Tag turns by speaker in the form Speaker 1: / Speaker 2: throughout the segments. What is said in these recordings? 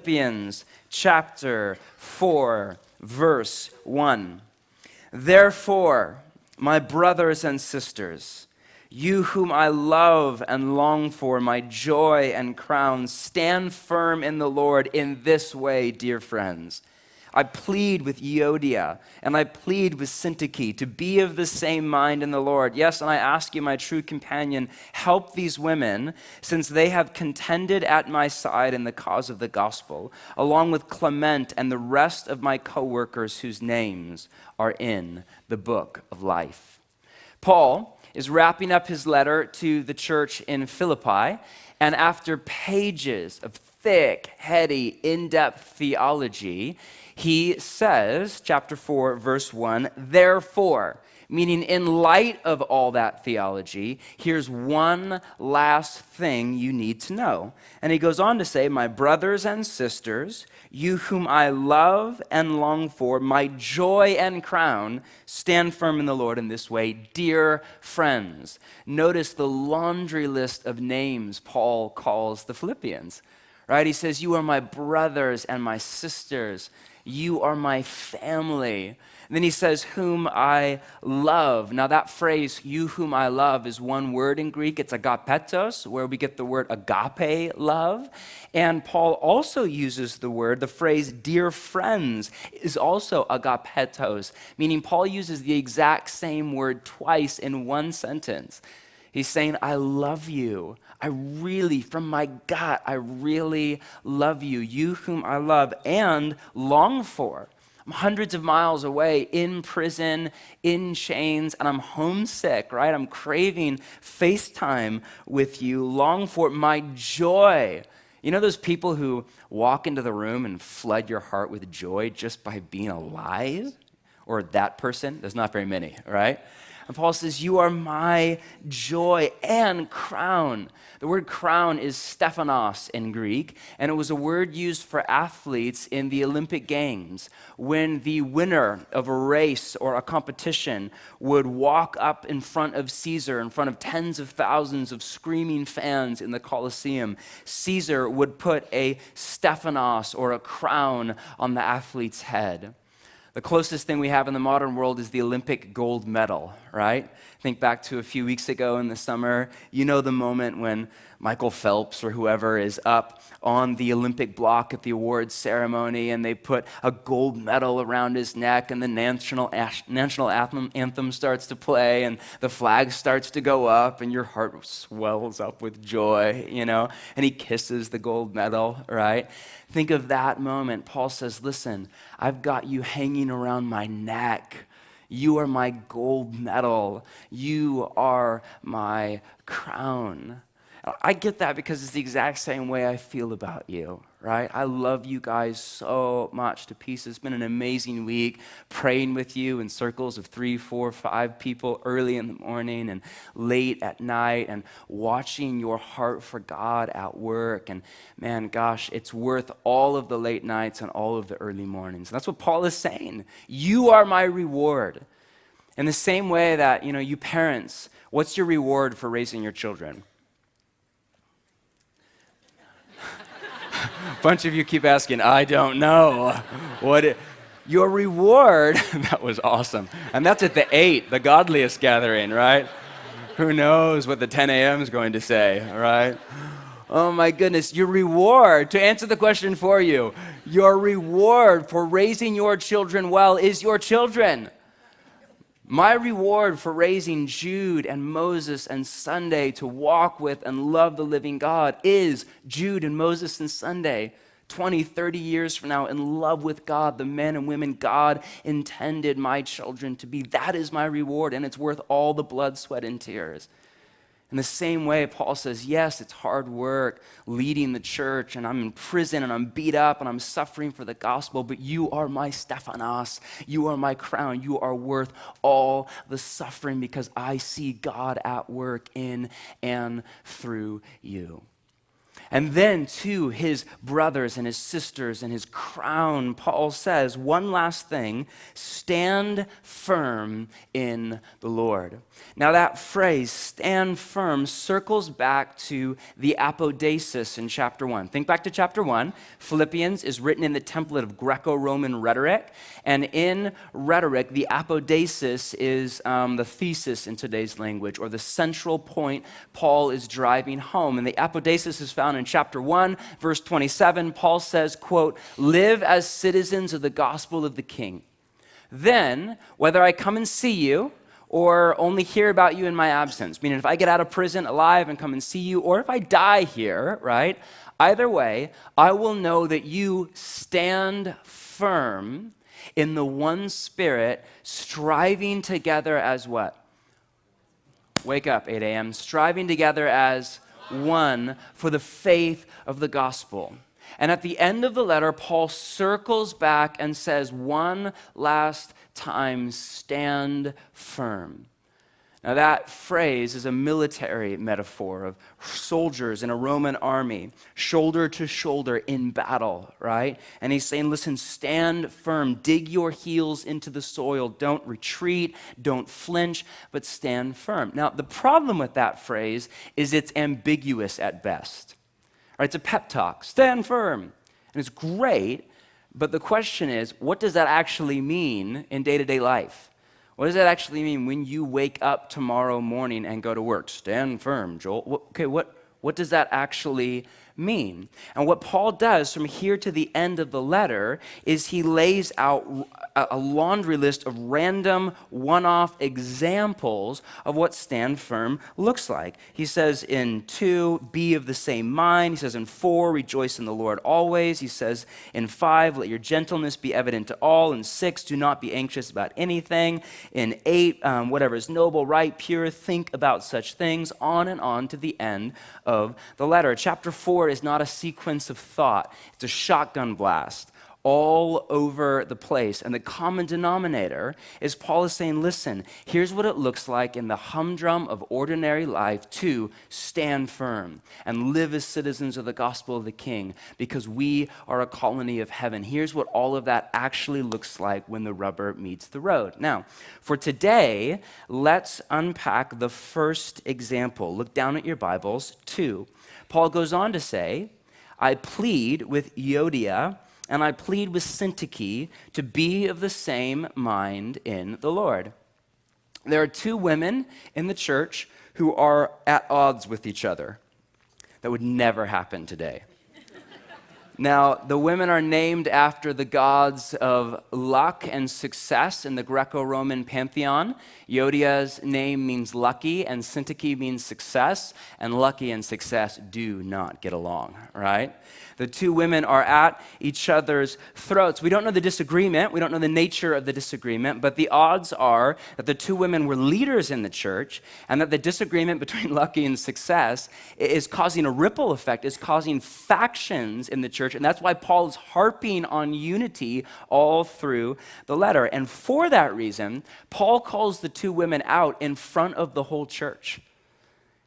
Speaker 1: Philippians chapter 4, verse 1. Therefore, my brothers and sisters, you whom I love and long for, my joy and crown, stand firm in the Lord in this way, dear friends. I plead with Euodia and I plead with Syntyche to be of the same mind in the Lord. Yes, and I ask you, my true companion, help these women, since they have contended at my side in the cause of the gospel, along with Clement and the rest of my co-workers whose names are in the book of life. Paul is wrapping up his letter to the church in Philippi, and after pages of thick, heady, in-depth theology, he says, chapter 4, verse 1, therefore, meaning in light of all that theology, here's one last thing you need to know. And he goes on to say, my brothers and sisters, you whom I love and long for, my joy and crown, stand firm in the Lord in this way, dear friends. Notice the laundry list of names Paul calls the Philippians, right? He says, you are my brothers and my sisters. You are my family. And then he says, whom I love. Now that phrase, you whom I love, is one word in Greek. It's agapetos, where we get the word agape, love. And Paul also uses the phrase, dear friends, is also agapetos, meaning Paul uses the exact same word twice in one sentence. He's saying, I love you. I really, from my gut, I really love you. You whom I love and long for. I'm hundreds of miles away, in prison, in chains, and I'm homesick, right? I'm craving FaceTime with you, long for my joy. You know those people who walk into the room and flood your heart with joy just by being alive? Or that person? There's not very many, right? And Paul says, you are my joy and crown. The word crown is Stephanos in Greek, and it was a word used for athletes in the Olympic Games when the winner of a race or a competition would walk up in front of Caesar, in front of tens of thousands of screaming fans in the Colosseum. Caesar would put a Stephanos or a crown on the athlete's head. The closest thing we have in the modern world is the Olympic gold medal, right? Think back to a few weeks ago in the summer. You know the moment when Michael Phelps or whoever is up on the Olympic block at the awards ceremony and they put a gold medal around his neck and the national anthem starts to play and the flag starts to go up and your heart swells up with joy, and he kisses the gold medal, right? Think of that moment. Paul says, listen, I've got you hanging around my neck. You are my gold medal. You are my crown. I get that because it's the exact same way I feel about you, right? I love you guys so much to pieces. It's been an amazing week praying with you in circles of 3, 4, 5 people early in the morning and late at night and watching your heart for God at work. And man, gosh, it's worth all of the late nights and all of the early mornings. And that's what Paul is saying. You are my reward. In the same way that, you parents, what's your reward for raising your children? A bunch of you keep asking, I don't know. Your reward, that was awesome. And that's at the 8, the godliest gathering, right? Who knows what the 10 a.m. is going to say, right? Oh my goodness, your reward, to answer the question for you, your reward for raising your children well is your children. My reward for raising Jude and Moses and Sunday to walk with and love the living God is Jude and Moses and Sunday. 20, 30 years from now, in love with God, the men and women God intended my children to be. That is my reward, and it's worth all the blood, sweat, and tears. In the same way, Paul says, yes, it's hard work leading the church, and I'm in prison, and I'm beat up, and I'm suffering for the gospel, but you are my Stephanos. You are my crown. You are worth all the suffering because I see God at work in and through you. And then to his brothers and his sisters and his crown, Paul says, one last thing, stand firm in the Lord. Now that phrase, stand firm, circles back to the apodesis in chapter 1. Think back to chapter 1. Philippians is written in the template of Greco-Roman rhetoric. And in rhetoric, the apodesis is the thesis in today's language, or the central point Paul is driving home. And the apodesis is found in chapter 1, verse 27. Paul says, quote, live as citizens of the gospel of the King. Then, whether I come and see you or only hear about you in my absence, meaning if I get out of prison alive and come and see you, or if I die here, right? Either way, I will know that you stand firm in the one Spirit, striving together as what? Wake up, 8 a.m. Striving together as one for the faith of the gospel. And at the end of the letter, Paul circles back and says one last time, stand firm. Now that phrase is a military metaphor of soldiers in a Roman army, shoulder to shoulder in battle, right? And he's saying, listen, stand firm, dig your heels into the soil, don't retreat, don't flinch, but stand firm. Now the problem with that phrase is it's ambiguous at best. Right, it's a pep talk, stand firm. And it's great, but the question is, what does that actually mean in day-to-day life? What does that actually mean when you wake up tomorrow morning and go to work? Stand firm, Joel. What does that actually mean? And what Paul does from here to the end of the letter is he lays out a laundry list of random one-off examples of what stand firm looks like. He says in 2, be of the same mind. He says in 4, rejoice in the Lord always. He says in 5, let your gentleness be evident to all. In 6, do not be anxious about anything. In 8, whatever is noble, right, pure, think about such things, on and on to the end of the letter. Chapter 4 is not a sequence of thought. It's a shotgun blast all over the place. And the common denominator is Paul is saying, listen, here's what it looks like in the humdrum of ordinary life to stand firm and live as citizens of the gospel of the King, because we are a colony of heaven. Here's what all of that actually looks like when the rubber meets the road. Now, for today, let's unpack the first example. Look down at your Bibles, 2. Paul goes on to say, I plead with Euodia and I plead with Syntyche to be of the same mind in the Lord. There are 2 women in the church who are at odds with each other. That would never happen today. Now, the women are named after the gods of luck and success in the Greco-Roman pantheon. Euodia's name means lucky, and Syntyche means success, and lucky and success do not get along, right? The 2 women are at each other's throats. We don't know the disagreement. We don't know the nature of the disagreement, but the odds are that the 2 women were leaders in the church, and that the disagreement between lucky and success is causing a ripple effect, is causing factions in the church, and that's why Paul is harping on unity all through the letter. And for that reason, Paul calls the 2 women out in front of the whole church.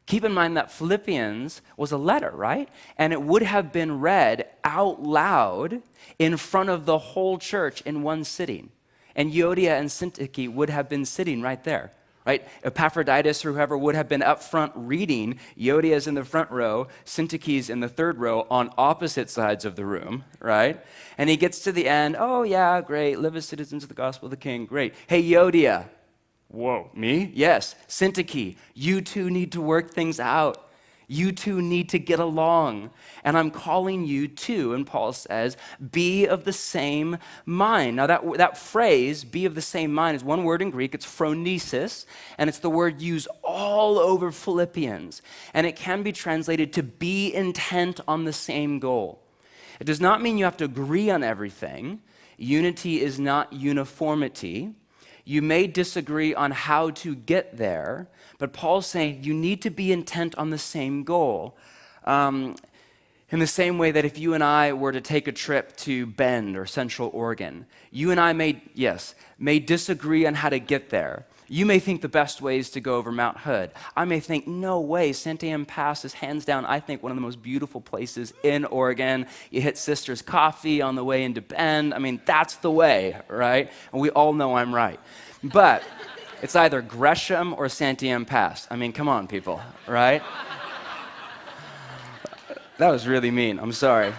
Speaker 1: Keep in mind that Philippians was a letter, right? And it would have been read out loud in front of the whole church in one sitting. And Euodia and Syntyche would have been sitting right there, right? Epaphroditus or whoever would have been up front reading. Euodia's in the front row, Syntyche's in the third row on opposite sides of the room, right? And he gets to the end, oh yeah, great, live as citizens of the gospel of the King, great. Hey, Euodia. Whoa, me? Yes. Syntyche, you 2 need to work things out. You 2 need to get along. And I'm calling you to, and Paul says, be of the same mind. Now that phrase, be of the same mind, is one word in Greek. It's phronesis, and it's the word used all over Philippians. And it can be translated to be intent on the same goal. It does not mean you have to agree on everything. Unity is not uniformity. You may disagree on how to get there, but Paul's saying you need to be intent on the same goal. In the same way that if you and I were to take a trip to Bend or Central Oregon, you and I may disagree on how to get there. You may think the best way is to go over Mount Hood. I may think, no way, Santiam Pass is hands down, I think, one of the most beautiful places in Oregon. You hit Sister's Coffee on the way into Bend. I mean, that's the way, right? And we all know I'm right. But it's either Gresham or Santiam Pass. I mean, come on, people, right? That was really mean. I'm sorry.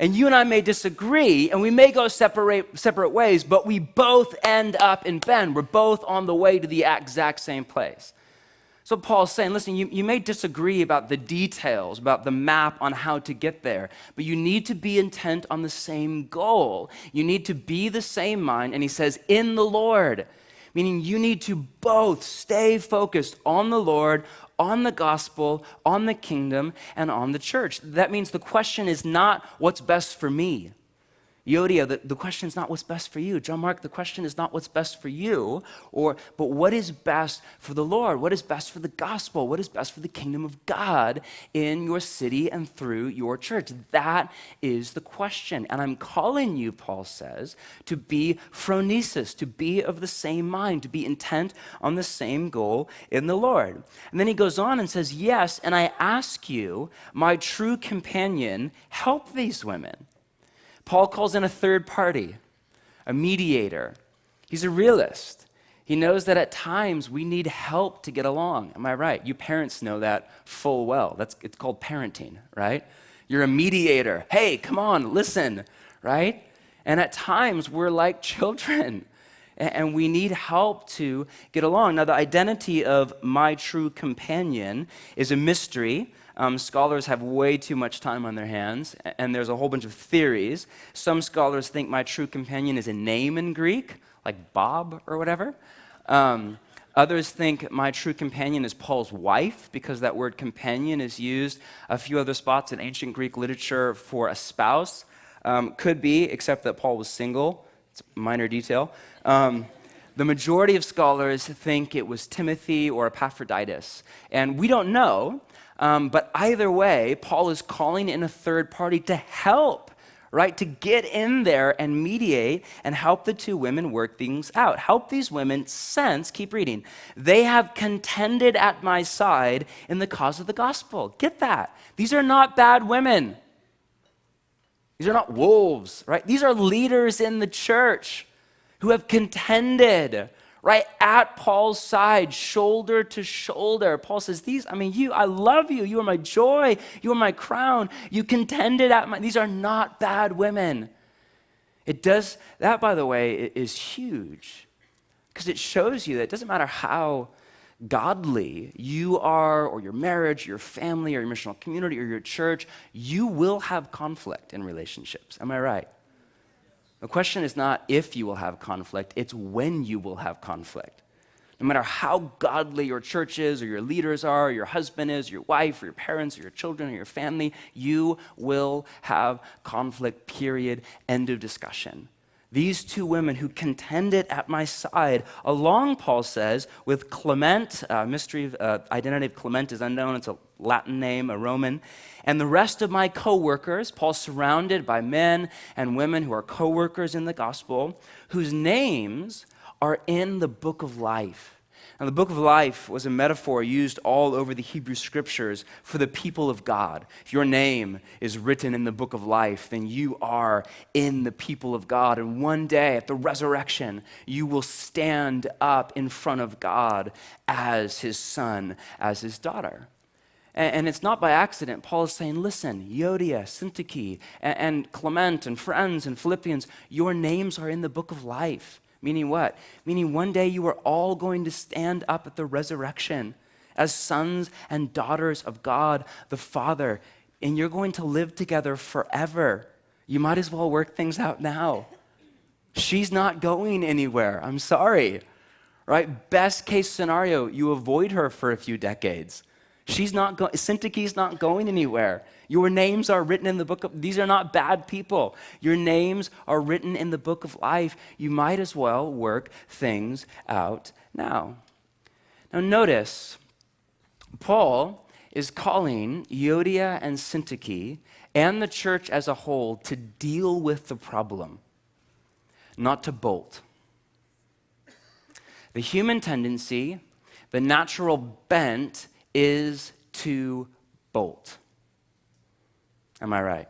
Speaker 1: And you and I may disagree, and we may go separate ways, but we both end up in Bend. We're both on the way to the exact same place. So Paul's saying, listen, you may disagree about the details, about the map on how to get there, but you need to be intent on the same goal. You need to be the same mind, and he says, in the Lord, meaning you need to both stay focused on the Lord, on the gospel, on the kingdom, and on the church. That means the question is not what's best for me. Yodia, the question is not what's best for you. John Mark, the question is not what's best for you, but what is best for the Lord? What is best for the gospel? What is best for the kingdom of God in your city and through your church? That is the question. And I'm calling you, Paul says, to be phronesis, to be of the same mind, to be intent on the same goal in the Lord. And then he goes on and says, yes, and I ask you, my true companion, help these women. Paul calls in a third party, a mediator. He's a realist. He knows that at times we need help to get along. Am I right? You parents know that full well. It's called parenting, right? You're a mediator. Hey, come on, listen, right? And at times we're like children, and we need help to get along. Now, the identity of my true companion is a mystery. Scholars have way too much time on their hands, and there's a whole bunch of theories. Some scholars think my true companion is a name in Greek, like Bob or whatever. Others think my true companion is Paul's wife, because that word companion is used a few other spots in ancient Greek literature for a spouse. Could be, except that Paul was single. It's a minor detail. The majority of scholars think it was Timothy or Epaphroditus, and we don't know. But either way, Paul is calling in a third party to help, right? To get in there and mediate and help the two women work things out. Help these women since, keep reading, they have contended at my side in the cause of the gospel. Get that. These are not bad women. These are not wolves, right? These are leaders in the church who have contended, right, at Paul's side, shoulder to shoulder. Paul says, I love you. You are my joy. You are my crown. You contended these are not bad women. That, by the way, is huge, because it shows you that it doesn't matter how godly you are, or your marriage, your family, or your missional community, or your church, you will have conflict in relationships. Am I right? The question is not if you will have conflict, it's when you will have conflict. No matter how godly your church is, or your leaders are, or your husband is, or your wife, or your parents, or your children, or your family, you will have conflict, period, end of discussion. These two women who contended at my side, along, Paul says, with Clement, identity of Clement is unknown, it's a Latin name, a Roman, and the rest of my co-workers. Paul's surrounded by men and women who are co-workers in the gospel, whose names are in the book of life. Now, the book of life was a metaphor used all over the Hebrew scriptures for the people of God. If your name is written in the book of life, then you are in the people of God. And one day at the resurrection, you will stand up in front of God as his son, as his daughter. And it's not by accident. Paul is saying, listen, Euodia, Syntyche, and Clement, and friends, and Philippians, your names are in the book of life. Meaning what? Meaning one day you are all going to stand up at the resurrection as sons and daughters of God the Father, and you're going to live together forever. You might as well work things out now. She's not going anywhere. I'm sorry. Right? Best case scenario, you avoid her for a few decades. Syntyche's not going anywhere. Your names are written in the book of, these are not bad people. Your names are written in the book of life. You might as well work things out now. Now notice, Paul is calling Euodia and Syntyche and the church as a whole to deal with the problem, not to bolt. The human tendency, the natural bent, is to bolt. Am I right?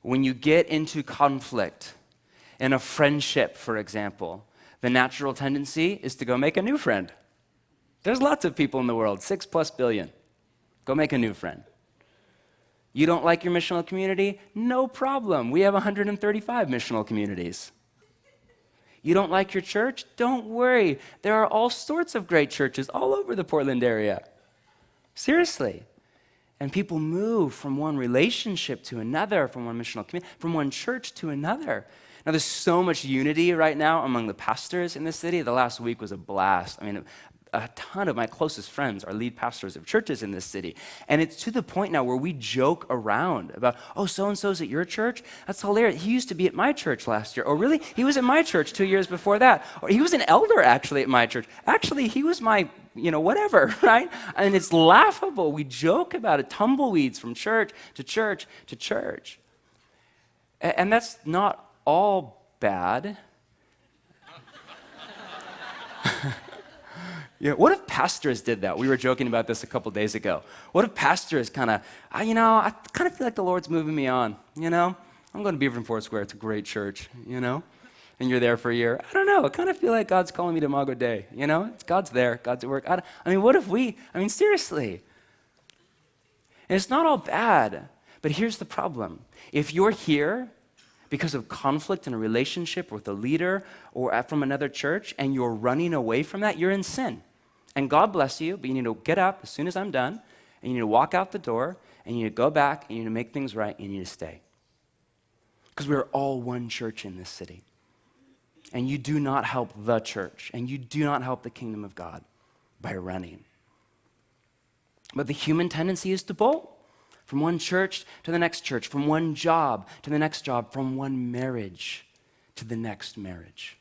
Speaker 1: When you get into conflict in a friendship, for example, the natural tendency is to go make a new friend. There's lots of people in the world, 6+ billion. Go make a new friend. You don't like your missional community? No problem. We have 135 missional communities. You don't like your church? Don't worry. There are all sorts of great churches all over the Portland area. Seriously. And people move from one relationship to another, from one missional community, from one church to another. Now, there's so much unity right now among the pastors in the city. The last week was a blast. I mean, a ton of my closest friends are lead pastors of churches in this city. And it's to the point now where we joke around about, oh, so-and-so's at your church? That's hilarious. He used to be at my church last year. Oh, really? He was at my church 2 years before that. Or he was an elder, actually, at my church. Actually, he was my, whatever, right? And it's laughable. We joke about it, tumbleweeds from church to church to church. And that's not all bad. Yeah, what if pastors did that? We were joking about this a couple days ago. What if pastors I kind of feel like the Lord's moving me on, I'm going to Beaverton Foursquare. It's a great church, and you're there for a year. I don't know. I kind of feel like God's calling me to Mago Day, God's there. God's at work. What if seriously. And it's not all bad, but here's the problem. If you're here because of conflict in a relationship with a leader or from another church, and you're running away from that, you're in sin. And God bless you, but you need to get up as soon as I'm done, and you need to walk out the door, and you need to go back, and you need to make things right, and you need to stay. Because we're all one church in this city. And you do not help the church, and you do not help the kingdom of God by running. But the human tendency is to bolt. From one church to the next church, from one job to the next job, from one marriage to the next marriage.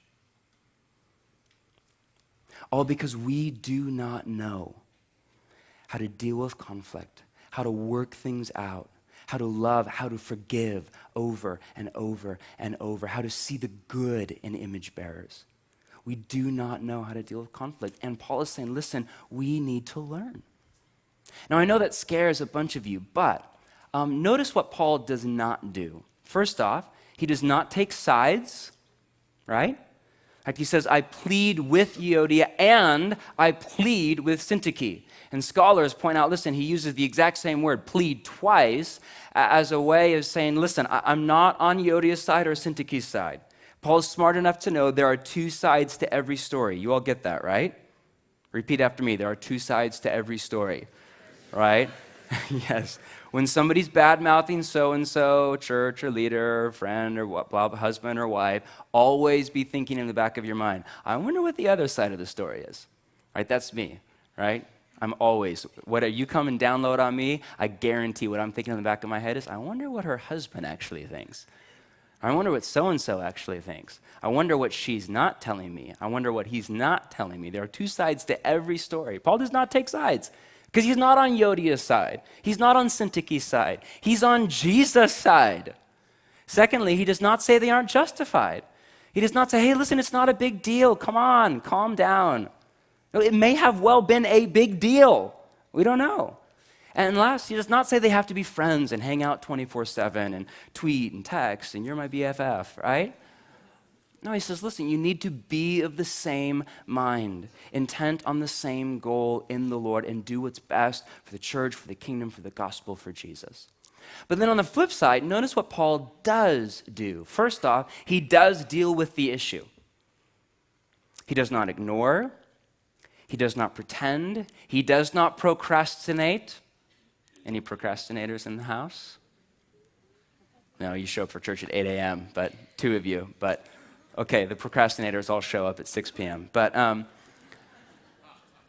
Speaker 1: All because we do not know how to deal with conflict, how to work things out, how to love, how to forgive over and over and over, how to see the good in image bearers. We do not know how to deal with conflict. And Paul is saying, listen, we need to learn. Now, I know that scares a bunch of you, but notice what Paul does not do. First off, he does not take sides, right? Like he says, I plead with Euodia and I plead with Syntyche. And scholars point out, listen, he uses the exact same word, plead, twice, as a way of saying, listen, I'm not on Euodia's side or Syntyche's side. Paul's smart enough to know there are two sides to every story. You all get that, right? Repeat after me. There are two sides to every story. Right? Yes. When somebody's bad-mouthing so-and-so, church or leader or friend or husband or wife, always be thinking in the back of your mind, I wonder what the other side of the story is. Right? That's me, right? I'm always, whatever you come and download on me, I guarantee what I'm thinking in the back of my head is, I wonder what her husband actually thinks. I wonder what so-and-so actually thinks. I wonder what she's not telling me. I wonder what he's not telling me. There are two sides to every story. Paul does not take sides. Because he's not on Euodia's side. He's not on Syntyche's side. He's on Jesus' side. Secondly, he does not say they aren't justified. He does not say, hey, listen, it's not a big deal. Come on, calm down. It may have well been a big deal. We don't know. And last, he does not say they have to be friends and hang out 24/7 and tweet and text and you're my BFF, right? No, he says, listen, you need to be of the same mind, intent on the same goal in the Lord, and do what's best for the church, for the kingdom, for the gospel, for Jesus. But then on the flip side, notice what Paul does do. First off, he does deal with the issue. He does not ignore. He does not pretend. He does not procrastinate. Any procrastinators in the house? No, you show up for church at 8 a.m., but two of you, but... Okay, the procrastinators all show up at 6 p.m. But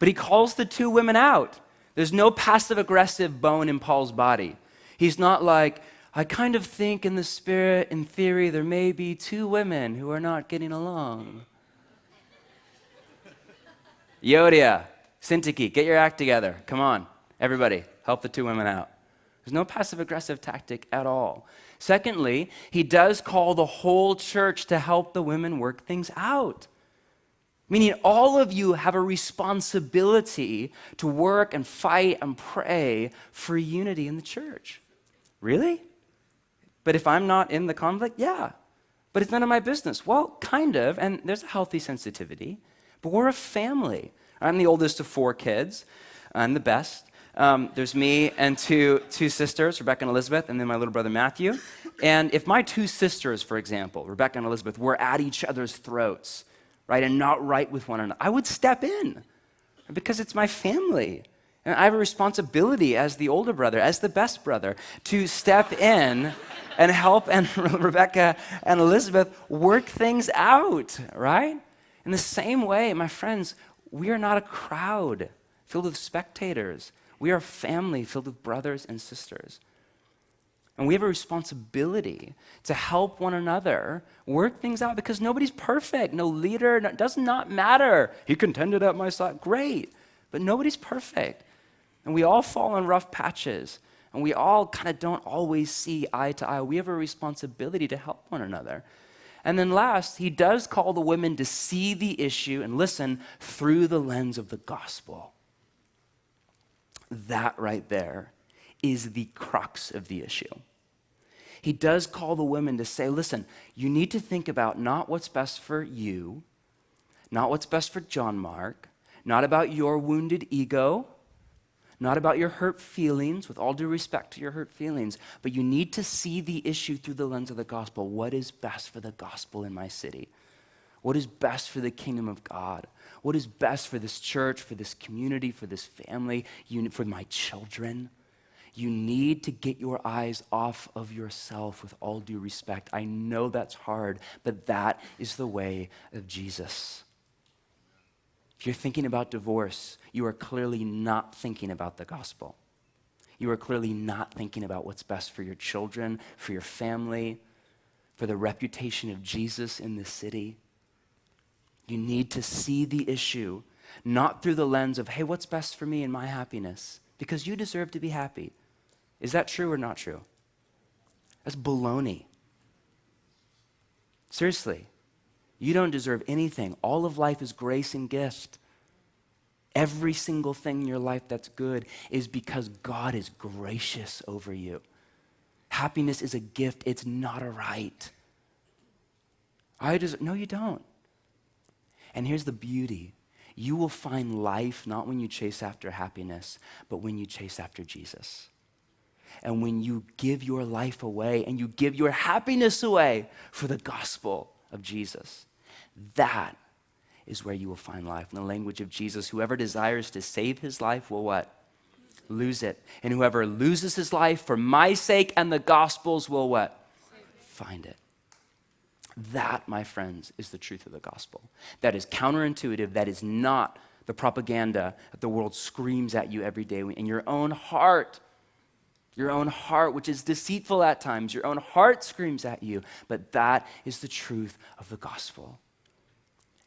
Speaker 1: he calls the two women out. There's no passive-aggressive bone in Paul's body. He's not like, I kind of think in the spirit, in theory, there may be two women who are not getting along. Euodia, Syntyche, get your act together. Come on. Everybody, help the two women out. There's no passive-aggressive tactic at all. Secondly, he does call the whole church to help the women work things out. Meaning all of you have a responsibility to work and fight and pray for unity in the church. Really? But if I'm not in the conflict, yeah. But it's none of my business. Well, kind of, and there's a healthy sensitivity, but we're a family. I'm the oldest of 4 kids. I'm the best. There's me and two sisters, Rebecca and Elizabeth, and then my little brother Matthew. And if my 2 sisters, for example, Rebecca and Elizabeth, were at each other's throats, right, and not right with one another, I would step in because it's my family. And I have a responsibility as the older brother, as the best brother, to step in and help and Rebecca and Elizabeth work things out, right? In the same way, my friends, we are not a crowd filled with spectators. We are a family filled with brothers and sisters. And we have a responsibility to help one another work things out because nobody's perfect. No leader, it does not matter. He contended at my side. Great. But nobody's perfect. And we all fall in rough patches. And we all kind of don't always see eye to eye. We have a responsibility to help one another. And then last, he does call the women to see the issue and listen through the lens of the gospel. That right there is the crux of the issue. He does call the women to say, listen, you need to think about not what's best for you, not what's best for John Mark, not about your wounded ego, not about your hurt feelings, with all due respect to your hurt feelings, but you need to see the issue through the lens of the gospel. What is best for the gospel in my city? What is best for the kingdom of God? What is best for this church, for this community, for this family, for my children? You need to get your eyes off of yourself with all due respect. I know that's hard, but that is the way of Jesus. If you're thinking about divorce, you are clearly not thinking about the gospel. You are clearly not thinking about what's best for your children, for your family, for the reputation of Jesus in this city. You need to see the issue, not through the lens of, hey, what's best for me and my happiness? Because you deserve to be happy. Is that true or not true? That's baloney. Seriously, you don't deserve anything. All of life is grace and gift. Every single thing in your life that's good is because God is gracious over you. Happiness is a gift. It's not a right. No, you don't. And here's the beauty. You will find life not when you chase after happiness, but when you chase after Jesus. And when you give your life away and you give your happiness away for the gospel of Jesus, that is where you will find life. In the language of Jesus, whoever desires to save his life will what? Lose it. And whoever loses his life for my sake and the gospel's will what? Find it. That, my friends, is the truth of the gospel. That is counterintuitive. That is not the propaganda that the world screams at you every day. In your own heart, which is deceitful at times, your own heart screams at you. But that is the truth of the gospel.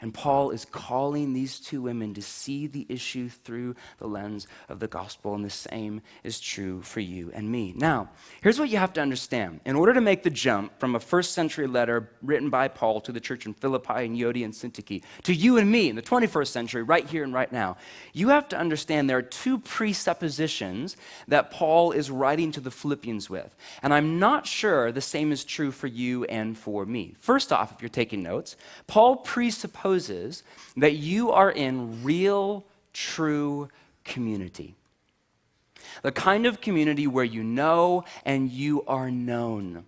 Speaker 1: And Paul is calling these two women to see the issue through the lens of the gospel, and the same is true for you and me. Now, here's what you have to understand. In order to make the jump from a first century letter written by Paul to the church in Philippi and Yodi and Syntyche to you and me in the 21st century, right here and right now, you have to understand there are 2 presuppositions that Paul is writing to the Philippians with. And I'm not sure the same is true for you and for me. First off, if you're taking notes, Paul presupposes that you are in real, true community. The kind of community where you know and you are known,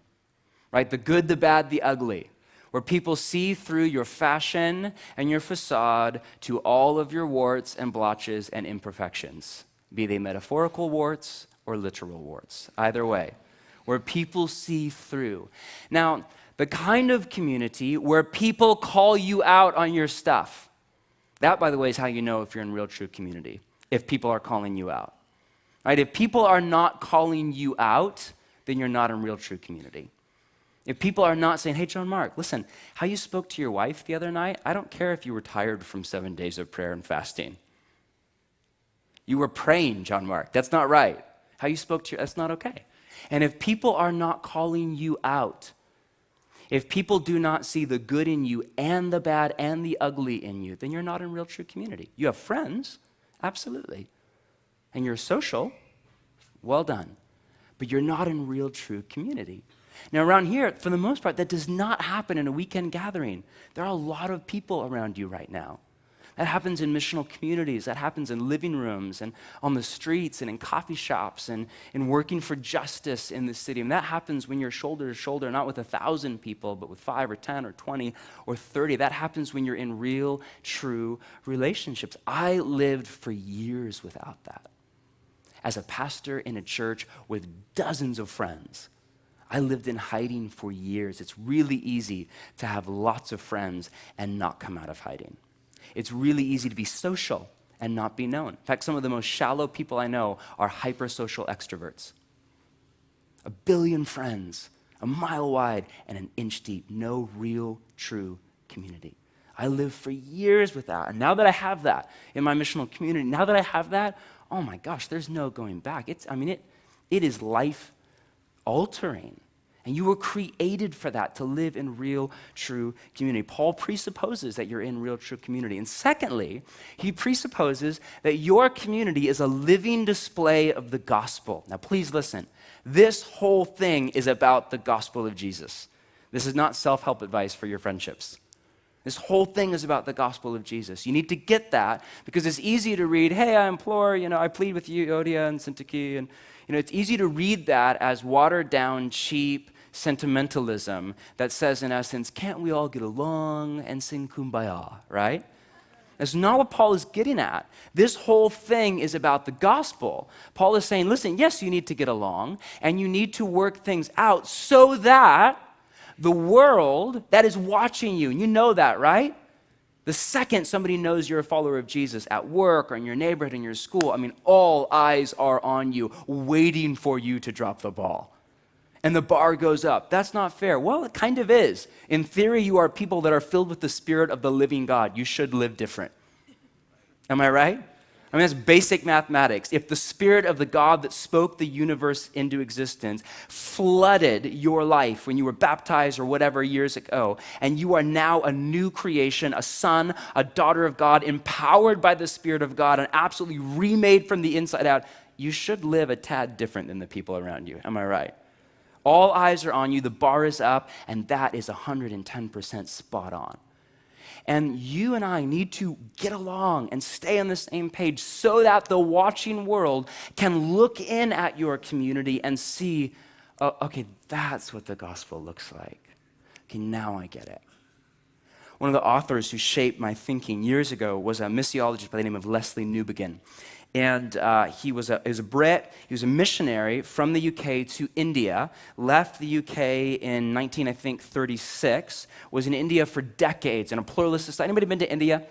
Speaker 1: right? The good, the bad, the ugly, where people see through your fashion and your facade to all of your warts and blotches and imperfections, be they metaphorical warts or literal warts, either way, where people see through. Now, the kind of community where people call you out on your stuff. That, by the way, is how you know if you're in real, true community, if people are calling you out. Right? If people are not calling you out, then you're not in real, true community. If people are not saying, hey, John Mark, listen, how you spoke to your wife the other night, I don't care if you were tired from 7 days of prayer and fasting. You were praying, John Mark. That's not right. How you spoke to that's not okay. And if people are not calling you out, if people do not see the good in you and the bad and the ugly in you, then you're not in real true community. You have friends, absolutely. And you're social, well done. But you're not in real true community. Now around here, for the most part, that does not happen in a weekend gathering. There are a lot of people around you right now. That happens in missional communities. That happens in living rooms and on the streets and in coffee shops and in working for justice in the city. And that happens when you're shoulder to shoulder, not with 1,000 people, but with 5 or 10 or 20 or 30. That happens when you're in real, true relationships. I lived for years without that. As a pastor in a church with dozens of friends, I lived in hiding for years. It's really easy to have lots of friends and not come out of hiding. It's really easy to be social and not be known. In fact, some of the most shallow people I know are hypersocial extroverts. 1 billion friends, a mile wide and an inch deep. No real, true community. I lived for years with that. And now that I have that in my missional community, now that I have that, oh my gosh, there's no going back. It is life altering. And you were created for that, to live in real, true community. Paul presupposes that you're in real, true community. And secondly, he presupposes that your community is a living display of the gospel. Now, please listen. This whole thing is about the gospel of Jesus. This is not self-help advice for your friendships. This whole thing is about the gospel of Jesus. You need to get that because it's easy to read, hey, I implore, I plead with you, Euodia and Syntyche. And, it's easy to read that as watered down, cheap sentimentalism that says, in essence, can't we all get along and sing kumbaya, right? That's not what Paul is getting at. This whole thing is about the gospel. Paul is saying, listen, yes, you need to get along and you need to work things out so that the world that is watching you, and you know that, right? The second somebody knows you're a follower of Jesus at work or in your neighborhood, in your school, all eyes are on you, waiting for you to drop the ball. And the bar goes up. That's not fair. Well, it kind of is. In theory, you are people that are filled with the Spirit of the living God. You should live different. Am I right? That's basic mathematics. If the Spirit of the God that spoke the universe into existence flooded your life when you were baptized or whatever years ago, and you are now a new creation, a son, a daughter of God, empowered by the Spirit of God, and absolutely remade from the inside out, you should live a tad different than the people around you. Am I right? All eyes are on you, the bar is up, and that is 110% spot on. And you and I need to get along and stay on the same page so that the watching world can look in at your community and see, oh, okay, that's what the gospel looks like. Okay, now I get it. One of the authors who shaped my thinking years ago was a missiologist by the name of Leslie Newbegin. And he was a Brit. He was a missionary from the UK to India, left the UK in 1936, was in India for decades in a pluralist society. Anybody been to India?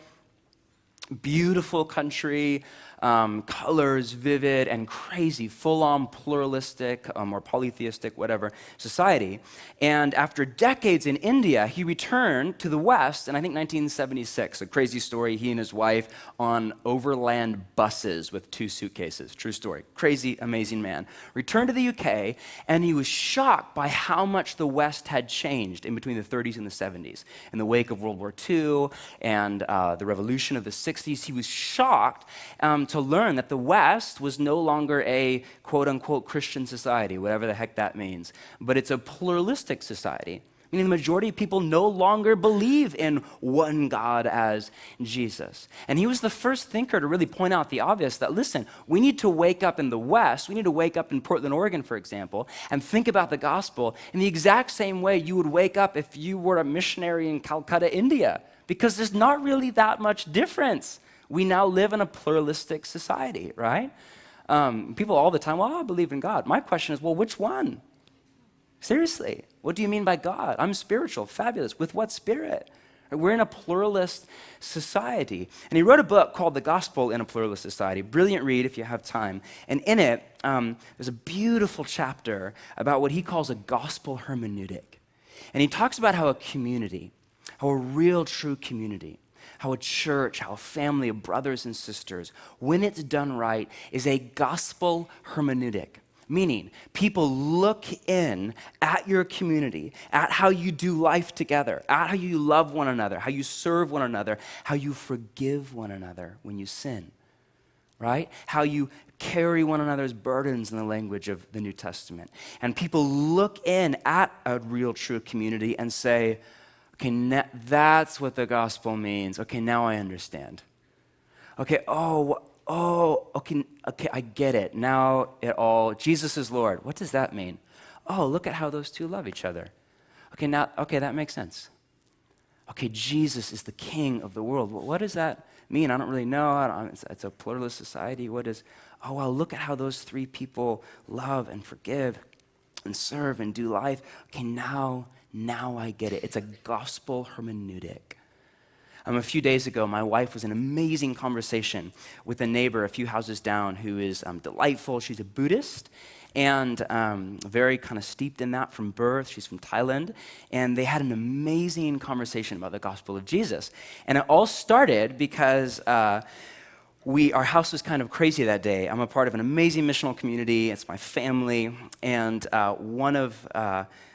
Speaker 1: Beautiful country, colors, vivid and crazy, full-on pluralistic or polytheistic, whatever, society. And after decades in India, he returned to the West in, I think, 1976. A crazy story, he and his wife on overland buses with 2 suitcases. True story. Crazy, amazing man. Returned to the UK, and he was shocked by how much the West had changed in between the 30s and the 70s. In the wake of World War II and the revolution of the 60s, he was shocked to learn that the West was no longer a quote-unquote Christian society, whatever the heck that means, but it's a pluralistic society, meaning the majority of people no longer believe in one God as Jesus. And he was the first thinker to really point out the obvious that, listen, we need to wake up in the West, we need to wake up in Portland, Oregon, for example, and think about the gospel in the exact same way you would wake up if you were a missionary in Calcutta, India, because there's not really that much difference. We now live in a pluralistic society, right? People all the time, well, I believe in God. My question is, well, which one? Seriously, what do you mean by God? I'm spiritual, fabulous. With what spirit? We're in a pluralist society. And he wrote a book called The Gospel in a Pluralist Society. Brilliant read if you have time. And in it, there's a beautiful chapter about what he calls a gospel hermeneutic. And he talks about how a community, how a real, true community, how a church, how a family of brothers and sisters, when it's done right, is a gospel hermeneutic. Meaning, people look in at your community, at how you do life together, at how you love one another, how you serve one another, how you forgive one another when you sin, right? How you carry one another's burdens in the language of the New Testament. And people look in at a real, true community and say, okay, that's what the gospel means. Okay, now I understand. Okay, okay, I get it. Now Jesus is Lord. What does that mean? Oh, look at how those two love each other. Okay, that makes sense. Okay, Jesus is the King of the world. What does that mean? I don't really know. It's a pluralist society. Well, look at how those three people love and forgive and serve and do life. Okay, now I get it. It's a gospel hermeneutic. A few days ago, my wife was in an amazing conversation with a neighbor a few houses down who is delightful. She's a Buddhist and very kind of steeped in that from birth. She's from Thailand. And they had an amazing conversation about the gospel of Jesus. And it all started because our house was kind of crazy that day. I'm a part of an amazing missional community. It's my family. And one of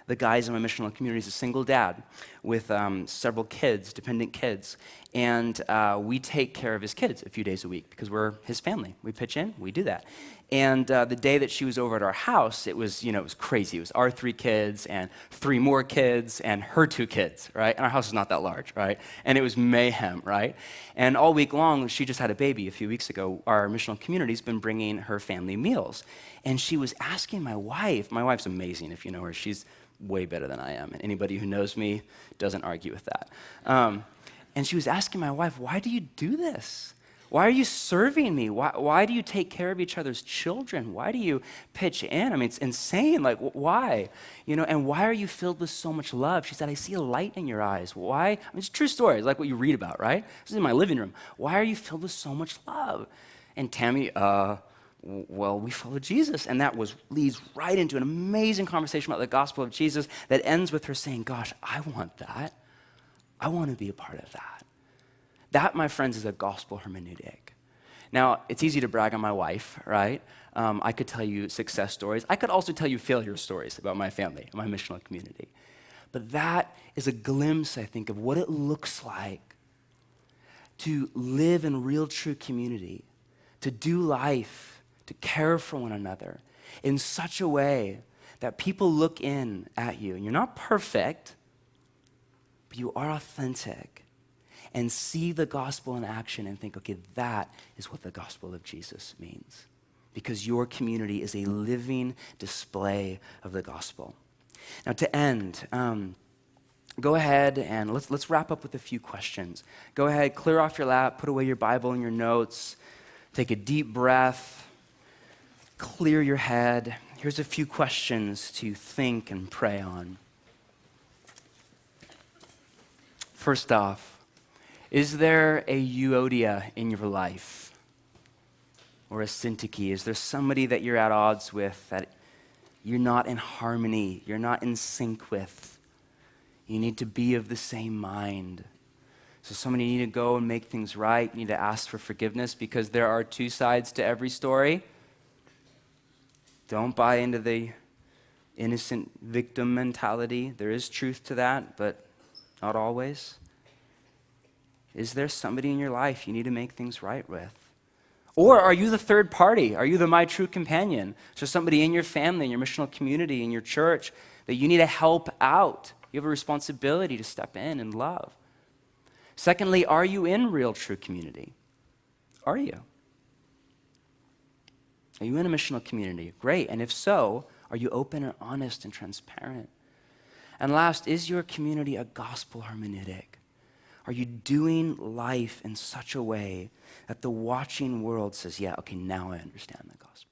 Speaker 1: the guys in my missional community is a single dad with several kids, dependent kids. And we take care of his kids a few days a week because we're his family. We pitch in, we do that. And the day that she was over at our house, it was crazy. It was our 3 kids and 3 more kids and her 2 kids, right? And our house is not that large, right? And it was mayhem, right? And all week long, she just had a baby a few weeks ago. Our missional community's been bringing her family meals. And she was asking my wife's amazing if you know her. She's way better than I am. And anybody who knows me doesn't argue with that. And she was asking my wife, why do you do this? Why are you serving me? Why do you take care of each other's children? Why do you pitch in? I mean, it's insane. Like, why? And why are you filled with so much love? She said, I see a light in your eyes. Why? I mean, it's a true story. It's like what you read about, right? This is in my living room. Why are you filled with so much love? And Tammy, well, we follow Jesus. And that leads right into an amazing conversation about the gospel of Jesus that ends with her saying, gosh, I want that. I want to be a part of that. That, my friends, is a gospel hermeneutic. Now, it's easy to brag on my wife, right? I could tell you success stories. I could also tell you failure stories about my family, my missional community. But that is a glimpse, I think, of what it looks like to live in real, true community, to do life, to care for one another in such a way that people look in at you. And you're not perfect, but you are authentic. And see the gospel in action and think, okay, that is what the gospel of Jesus means. Because your community is a living display of the gospel. Now to end, go ahead and let's wrap up with a few questions. Go ahead, clear off your lap, put away your Bible and your notes, take a deep breath, clear your head. Here's a few questions to think and pray on. First off, is there a Euodia in your life? Or a Syntyche? Is there somebody that you're at odds with, that you're not in harmony, you're not in sync with? You need to be of the same mind. So somebody need to go and make things right. You need to ask for forgiveness because there are 2 sides to every story. Don't buy into the innocent victim mentality. There is truth to that, but not always. Is there somebody in your life you need to make things right with? Or are you the third party? Are you the my true companion? So somebody in your family, in your missional community, in your church that you need to help out. You have a responsibility to step in and love. Secondly, are you in real true community? Are you? Are you in a missional community? Great. And if so, are you open and honest and transparent? And last, is your community a gospel hermeneutic? Are you doing life in such a way that the watching world says, yeah, okay, now I understand the gospel?